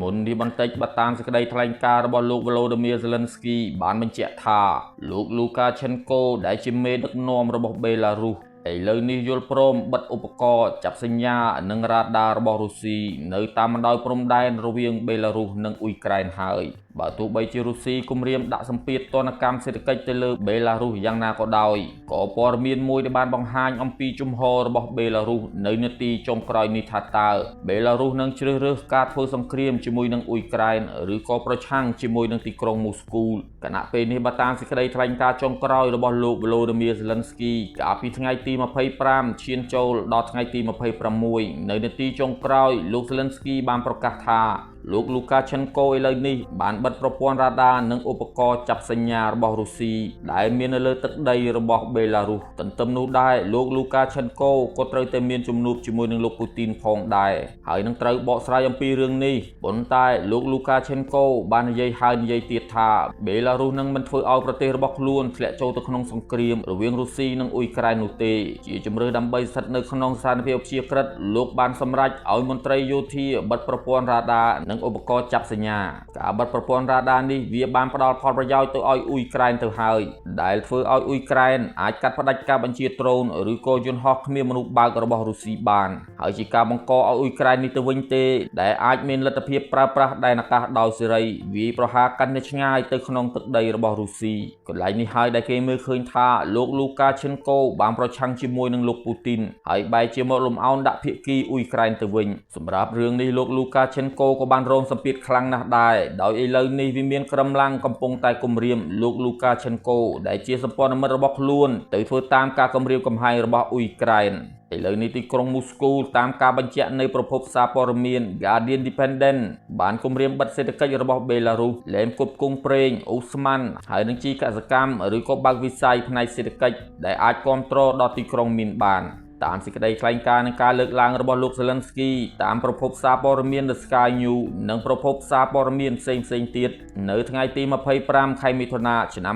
មុននេះបន្តិចបើតាមសេចក្តីថ្លែងការណ៍របស់លោក Volodymyr Zelensky បានបញ្ជាក់ថាលោក Lukashenko ដែលជាមេដឹកនាំរបស់បេឡារុសឥឡូវនេះយល់ព្រមបិទឧបករណ៍ចាប់សញ្ញានិងរ៉ាដារបស់រុស្ស៊ីនៅតាមបណ្ដោយព្រំដែនរវាងបេឡារុសនិងអ៊ុយក្រែនហើយបើទោះបីជារុស្ស៊ីគំរាមដាក់សម្ពាធទណ្ឌកម្មសេដ្ឋកិច្ចទៅលើបេឡារុសយ៉ាងណាក៏ដោយក៏ព័ត៌មានមួយដែលបានបង្ហាញអំពីជំហររបស់បេឡារុសនៅនាទីចុងក្រោយនេះថាតើបេឡារុសនឹងជ្រើសរើសការធ្វើសង្គ្រាមជាមួយនឹងអ៊ុយក្រែនឬក៏ប្រឆាំងជាមួយនឹងទីក្រុងមូស្គូគណៈពេលនេះបើតាមសេចក្តីថ្លែងការណ៍ចុងក្រោយរបស់លោក Volodymyr Zelensky កាលពីថ្ងៃទី25ឈានចូលដល់ថ្ងៃទី26នៅនាទីចុងក្រោយលោក Zelensky បានប្រកាសថាលោក Lukashenko ឥឡូវនេះបានបិទប្រព័ន្ធរ៉ាដានិងឧបករណ៍ចាប់សញ្ញារបស់រុស្ស៊ីដែលមាននៅលើទឹកដីរបស់បេឡារុសទន្ទឹមនោះដែរលោក Lukashenko ក៏ត្រូវតែមានជំនួបជាមួយនឹងលោកពូទីនផងដែរហើយនឹងត្រូវបកស្រាយអំពីរឿងនេះប៉ុន្តែលោក Lukashenko បាននិយាយហើយនិយាយទៀតថាបេឡារុសនឹងមិនធ្វើឲ្យប្រទេសរបស់ខ្លួនធ្លាក់ចូលទៅក្នុងសង្គ្រាមរវាងរុស្ស៊ីនិងអ៊ុយក្រែននោះទេជាជំរឿដើម្បីស្ថិតនៅក្នុងស្ថានភាពព្យាក្រឹតលោកបានសម្រេចឲ្យមន្ត្រីយោធាបិទប្រព័ន្ធរ៉ាដានិងឧបករណ៍ចាប់សញ្ញាការបិទប្រព័ន្ធរ៉ាដានេះវាបានផ្ដល់ផលប្រយោជន៍ទៅឲ្យអ៊ុយក្រែនទៅហើយដែលធ្វើឲ្យអ៊ុយក្រែនអាចកាត់ផ្តាច់ការបញ្ជាដ្រូនឬក៏យន្តហោះគ្មានមនុស្សបើករបស់រុស្ស៊ីបានហើយជាការបង្កឲ្យអ៊ុយក្រែននេះទៅវិញទេដែលអាចមានលទ្ធភាពប្រើប្រាស់ដែនអាកាសដោយសេរីវាយប្រហារកាន់តែឆ្ងាយទៅក្នុងទឹកដីរបស់រុស្ស៊ីកន្លែងនេះហើយដែលគេមើលឃើញថាលោក Lukashenko បានប្រឆាំងជាមួយនឹងលោកពូទីនហើយបែរជាមកលំអោនដាក់ភាគីអ៊ុយក្រែនទៅវិញសម្រាប់រឿងនេះលោក Lukashenko ក៏បានរងសម្ពាធខ្លាំងណាស់ដែរដោយឥឡូវនេះវាមានក្រុមឡើងកំពុងតែគំរាមលោក Lukashenko ដែលជាសម្ព័ន្ធមិត្តរបស់ខ្លួនទៅធ្វើតាមការគំរាមកំហែងរបស់អ៊ុយក្រែនឥឡូវនេះទីក្រុងមូស្គូតាមការបញ្ជាក់នៃប្រភពសារព័ត៌មាន Guardian Independent បានគម្រាមបិទសេដ្ឋកិច្ចរបស់បេឡារុសលែងគ្រប់គង់ប្រេងអូស្មန်ហើយនឹងជីកសិកម្មឬក៏បើកវិស័យផ្នែកសេដ្ឋកិច្ចដែលអាចគ្រប់គ្រងដល់ទីក្រុងមានបានតាមសេចក្តីថ្លែងការណ៍និងការលើកឡើងរបស់លោក Zelensky តាមប្រភពសារព័ត៌មាន The Sky News និងប្រភពសារព័ត៌មានផ្សេងៗទៀតនៅថ្ងៃទី25ខែមិថុនាឆ្នាំ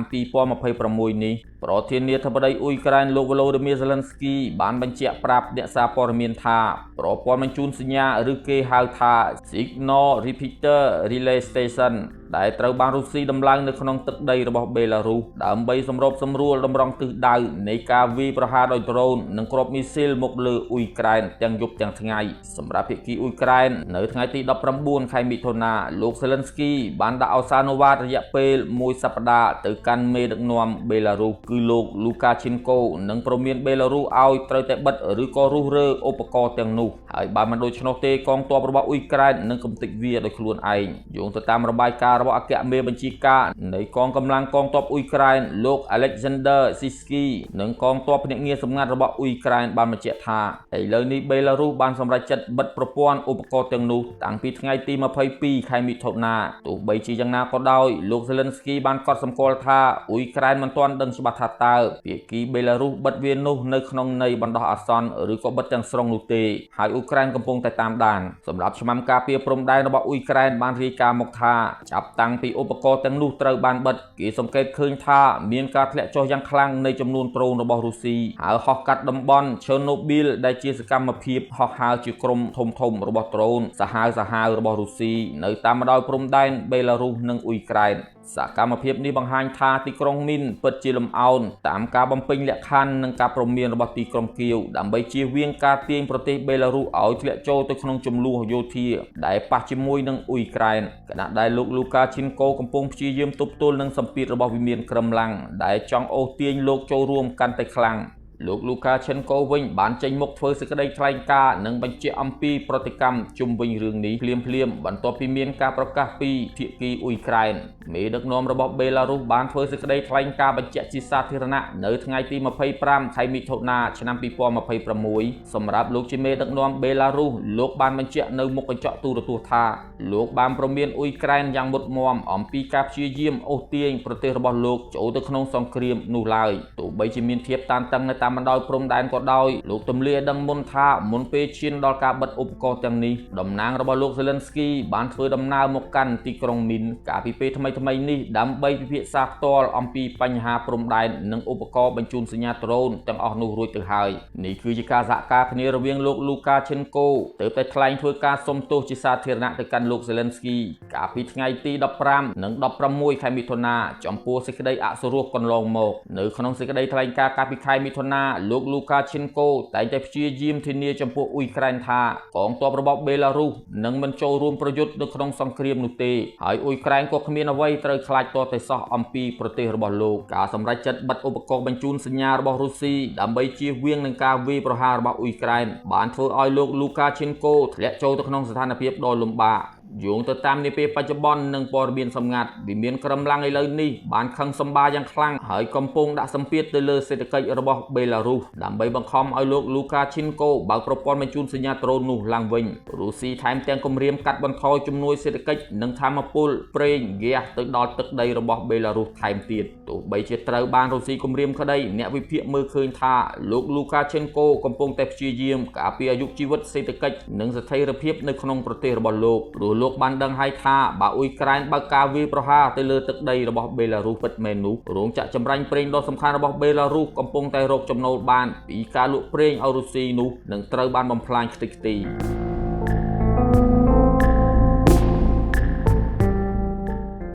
2026នេះប្រធានាធិបតីអ៊ុយក្រែនលោក Volodymyr Zelensky បានបញ្ជាក់ប្រាប់អ្នកសារព័ត៌មានថាប្រព័ន្ធបញ្ជូនសញ្ញាឬគេហៅថា Signal Repeater Relay Station ដែលត្រូវបានរុស្ស៊ីដំឡើងនៅក្នុងទឹកដីរបស់បេឡារុសដើម្បីសម្របសម្រួលតម្រង់ទិសដៅនៃការវាយប្រហារដោយដ្រូននិងគ្រាប់មីស៊ីលមកលើអ៊ុយក្រែនទាំងយប់ទាំងថ្ងៃសម្រាប់ភាគីអ៊ុយក្រែននៅថ្ងៃទី19ខែមិថុនាលោក Zelensky បានដាក់ឱសានុវាតរយៈពេល1សប្តាហ៍ទៅកាន់មេដឹកនាំបេឡារុសគឺលោក Lukashenko និងព្រមានបេឡារុសឲ្យត្រូវតែបិទឬក៏រុះរើឧបករណ៍ទាំងនោះហើយបើមិនដូច្នោះទេកងទ័ពរបស់អ៊ុយក្រែននឹងកំទេចវាដោយខ្លួនឯងយោងទៅតាមរបាយការណ៍របស់អគ្គមេបញ្ជាការនៃកងកម្លាំងកងទ័ពអ៊ុយក្រែនលោក Alexander Sisky និងកងទ័ពភ្នាក់ងារសម្ងាត់របស់អ៊ុយក្រែនបានបញ្ជាក់ថាឥឡូវនេះបេឡារុសបានសម្រេចចិត្តបិទប្រព័ន្ធឧបករណ៍ទាំងនោះតាំងពីថ្ងៃទី22ខែមិថុនាទោះបីជាយ៉ាងណាក៏ដោយលោក Zelensky បានកត់សម្គាល់ថាអ៊ុយក្រែនមិនទាន់ដឹងច្បាស់ថាតើភាគីបេឡារុសបិទវានោះនៅក្នុងន័យបណ្ដោះអាសន្នឬក៏បិទទាំងស្រុងនោះទេហើយអ៊ុយក្រែនកំពុងតែតាមដានសម្រាប់ឆ្មាំការពារព្រំដែនរបស់អ៊ុយក្រែនបានរាយការណ៍មកថាចាប់តាំងពីឧបករណ៍ទាំងនោះត្រូវបានបិទគេសង្កេតឃើញថាមានការធ្លាក់ចុះយ៉ាងខ្លាំងនៃចំនួនដ្រូនរបស់រុស្ស៊ីហើយហោះកាត់តំបន់ Chernobyl ដែលជាសកម្មភាពហោះហើរជាក្រុមធំៗរបស់ដ្រូនសាហាវរបស់រុស្ស៊ីនៅតាមបណ្ដោយព្រំដែនបេឡារុសនិងអ៊ុយក្រែនសកម្មភាពនេះបង្ហាញថាទីក្រុងមីនពិតជាលំអោនតាមការបំពេញលក្ខខណ្ឌនិងការព្រមានរបស់ទីក្រុងគៀវដើម្បីជៀសវាងការទាញប្រទេសបេឡារុសឲ្យធ្លាក់ចូលទៅក្នុងជម្លោះយោធាដែលប៉ះជាមួយនឹងអ៊ុយក្រែនខណៈដែលលោក Lukashenko កំពុងព្យាយាមទប់ទល់នឹងសម្ពាធរបស់វិមានក្រឹមឡាំងដែលចង់អូសទាញលោកចូលរួមកាន់តែខ្លាំងលោក Lukashenko វិញបានចេញមុខធ្វើសេចក្តីថ្លែងការណ៍និងបញ្ជាក់អំពីប្រតិកម្មជុំវិញរឿងនេះភ្លាមបន្ទាប់ពីមានការប្រកាសពីភាគីអ៊ុយក្រែនមេដឹកនាំរបស់បេឡារុសបានធ្វើសេចក្តីថ្លែងការណ៍បញ្ជាក់ជាសាធារណៈនៅថ្ងៃទី25ខែមិថុនាឆ្នាំ2026សម្រាប់លោកជាមេដឹកនាំបេឡារុសលោកបានបញ្ជាក់នៅមុខកញ្ចក់ទូរទស្សន៍ថាលោកបានព្រមានអ៊ុយក្រែនយ៉ាងមុតមាំអំពីការព្យាយាមអូសទាញប្រទេសរបស់លោកចូលទៅក្នុងសង្គ្រាមនោះឡើយទោះបីជាមានភាពតានតឹងនៅតាម តាមបណ្ដោយព្រំដែនក៏ដោយលោកទម្លាយដឹងមុនថាមុនពេលឈានដល់ការបិទឧបករណ៍ទាំងនេះតំណាងរបស់លោក Zelensky បានធ្វើដំណើរមកកាន់ទីក្រុងមីនកាលពីពេលថ្មីៗនេះដើម្បីពិភាក្សាផ្ទាល់អំពីបញ្ហាព្រំដែននិងឧបករណ៍បញ្ជូនសញ្ញាដ្រូនទាំងអស់នោះរួចទៅហើយនេះគឺជាការសហការគ្នារវាងលោក Lukashenko ទើបតែថ្លែងធ្វើការសុំទោសជាសាធារណៈទៅកាន់លោក Zelensky កាលពីថ្ងៃទី15និង16ខែមិថុនាចំពោះសេចក្តីអសុរោះកន្លងមកនៅក្នុងសេចក្តីថ្លែងការណ៍កាលពីខែមិថុនាលោក Lukashenko តែងតែព្យាយាមធានាចំពោះអ៊ុយក្រែនថាកងទ័ពរបស់បេឡារុសនឹងមិនចូលរួមប្រយុទ្ធនៅក្នុងសង្គ្រាមនោះទេហើយអ៊ុយក្រែនក៏គ្មានអ្វីត្រូវខ្លាចទាល់តែសោះអំពីប្រទេសរបស់លោកការសម្រេចចិត្តបិទឧបករណ៍បញ្ជូនសញ្ញារបស់រុស្ស៊ីដើម្បីជៀសវាងនឹងការវាយប្រហាររបស់អ៊ុយក្រែនបានធ្វើឲ្យលោក Lukashenko ធ្លាក់ចូលទៅក្នុងស្ថានភាពដ៏លំបាកយោងទៅតាមនាពេលបច្ចុប្បន្ននិងព័ត៌មានសម្ងាត់វិមានក្រំឡាំងឥឡូវនេះបានខឹងសម្បាយ៉ាងខ្លាំងហើយកំពុងដាក់សម្ពាធទៅលើសេដ្ឋកិច្ចរបស់បេឡារុសដើម្បីបង្ខំឲ្យលោក Lukashenko បើកប្រព័ន្ធបញ្ជូនសញ្ញាដ្រូននោះឡើងវិញរុស្ស៊ីថែមទាំងគម្រាមកាត់បន្ថយជំនួយសេដ្ឋកិច្ចនិងថាមពលប្រេងហ្គាសទៅដល់ទឹកដីរបស់បេឡារុសថែមទៀតទោះបីជាត្រូវបានរុស្ស៊ីគម្រាមក្តីអ្នកវិភាគមើលឃើញថាលោក Lukashenko កំពុងតែព្យាយាមការពារអាយុជីវិតសេដ្ឋកិច្ចនិងស្ថិរភាពនៅក្នុងប្រទេសរបស់លោកលោកបានដឹងហើយថាបើអ៊ុយក្រែនបើកការវាយប្រហារទៅលើទឹកដីរបស់បេឡារុសពិតមែននោះរោងចក្រចម្រាញ់ប្រេងដ៏សំខាន់របស់បេឡារុសកំពុងតែរកចំណូលបានពីការលក់ប្រេងឲ្យរុស្ស៊ីនោះនឹងត្រូវបានបំផ្លាញខ្ទេចខ្ទី